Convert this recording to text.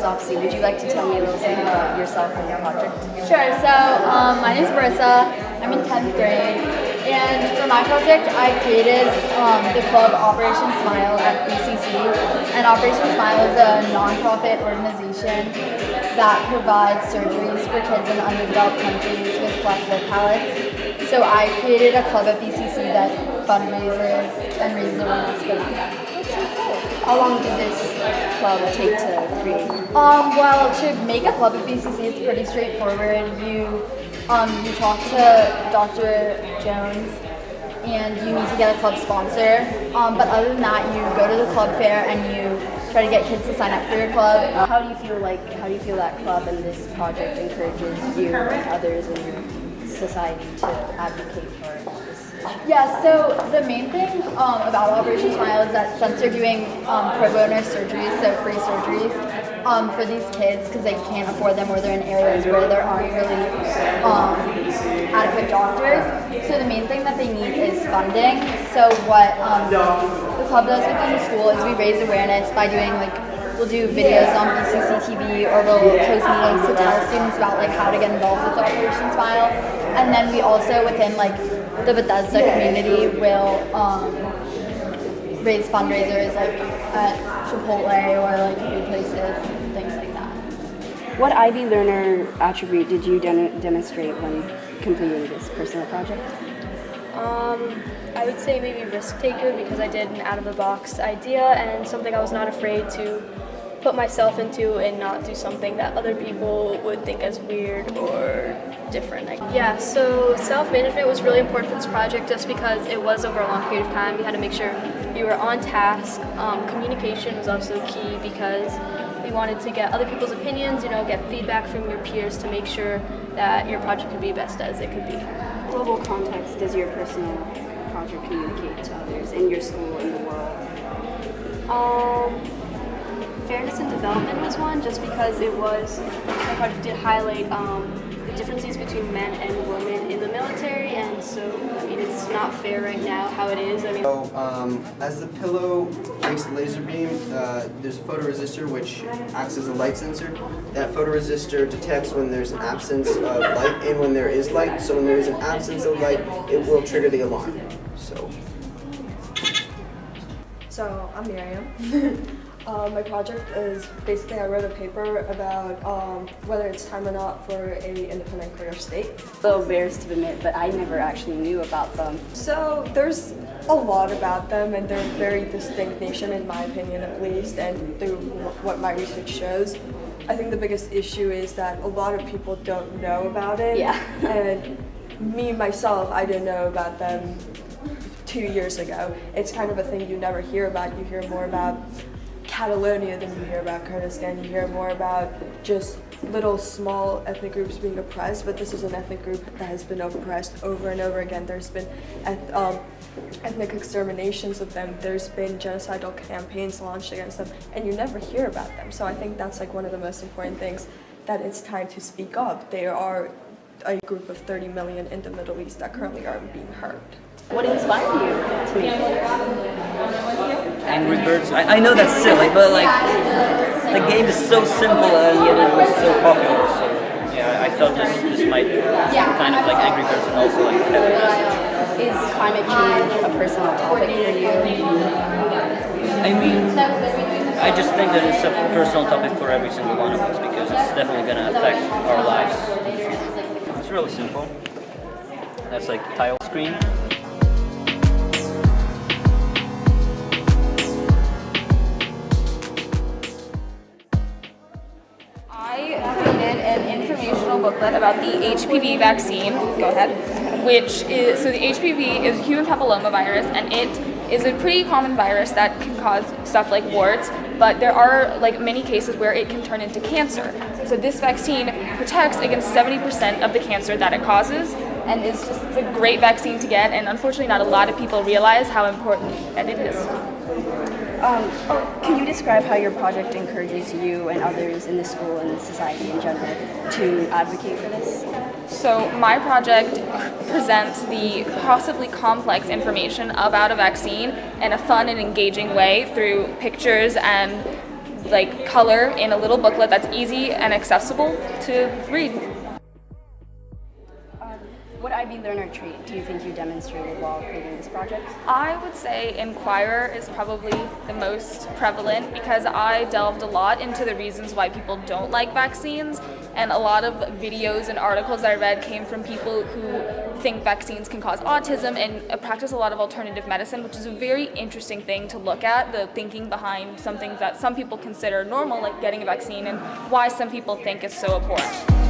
off, Sue, would you like to tell me a little something about yourself and your project? Sure. So my name is Marissa. I'm in 10th grade, and for my project, I created the club Operation Smile at BCC. And Operation Smile is a nonprofit organization that provides surgeries for kids in underdeveloped countries with cleft lip palates. So I created a club at BCC that fundraises and raises awareness for them. How long did this club take to create? Well, to make a club at BCC, it's pretty straightforward. You talk to Dr. Jones, and you need to get a club sponsor. But other than that, you go to the club fair and you try to get kids to sign up for your club. How do you feel that club and this project encourages you and others in your society to advocate for this issue? Yeah, so the main thing about Operation Smile is that since they're doing pro bono surgeries, so free surgeries, for these kids because they can't afford them or they're in areas where there aren't really adequate doctors. So the main thing that they need is funding. So what the club does within the school is we raise awareness by doing we'll do videos on BCC TV or we'll host meetings to tell students about how to get involved with Operation Smile. And then we also within the Bethesda community will raise fundraisers at Chipotle or food places, things like that. What Ivy Learner attribute did you demonstrate when completing this personal project? I would say maybe risk taker because I did an out-of-the-box idea and something I was not afraid to put myself into and not do something that other people would think as weird or different. Yeah, so self-management was really important for this project just because it was over a long period of time. We had to make sure you were on task. Communication was also key because we wanted to get other people's opinions, get feedback from your peers to make sure that your project could be best as it could be. Global context does your personal project communicate to others in your school, in the world? Fairness and development was one, just because my project did highlight the differences between men and women in the military, and so it's not fair right now how it is. As the pillow makes the laser beam, there's a photoresistor which acts as a light sensor. That photoresistor detects when there's an absence of light and when there is light. So when there is an absence of light, it will trigger the alarm. So I'm Miriam. My project is basically I wrote a paper about whether it's time or not for an independent career state. A little embarrassed to admit, but I never actually knew about them. So there's a lot about them, and they're a very distinct nation, in my opinion at least, and through what my research shows. I think the biggest issue is that a lot of people don't know about it. Yeah. And me, myself, I didn't know about them 2 years ago. It's kind of a thing you never hear about. You hear more about Catalonia than you hear about Kurdistan. You hear more about just little small ethnic groups being oppressed, but this is an ethnic group that has been oppressed over and over again. There's been ethnic exterminations of them. There's been genocidal campaigns launched against them, and you never hear about them. So I think that's one of the most important things, that it's time to speak up. They are a group of 30 million in the Middle East that currently aren't being heard. What inspired you to make it? Angry Birds. I know that's silly, but the game is so simple and yet it was so popular. So yeah, I thought this might be kind of like Angry Birds and also have a message. Is climate change a personal topic for you? I mean, I just think that it's a personal topic for every single one of us because it's definitely going to affect our lives in the future. It's really simple. That's the title screen. An informational booklet about the HPV vaccine. Go ahead. So the HPV is human papilloma virus, and it is a pretty common virus that can cause stuff like warts, but there are many cases where it can turn into cancer. So this vaccine protects against 70% of the cancer that it causes, and it's a great vaccine to get, and unfortunately not a lot of people realize how important that it is. Can you describe how your project encourages you and others in the school and society in general to advocate for this? So my project presents the possibly complex information about a vaccine in a fun and engaging way through pictures and like color in a little booklet that's easy and accessible to read. What IB learner trait do you think you demonstrated while creating this project? I would say inquire is probably the most prevalent because I delved a lot into the reasons why people don't like vaccines, and a lot of videos and articles that I read came from people who think vaccines can cause autism and practice a lot of alternative medicine, which is a very interesting thing to look at, the thinking behind some things that some people consider normal, like getting a vaccine, and why some people think is so abhorrent.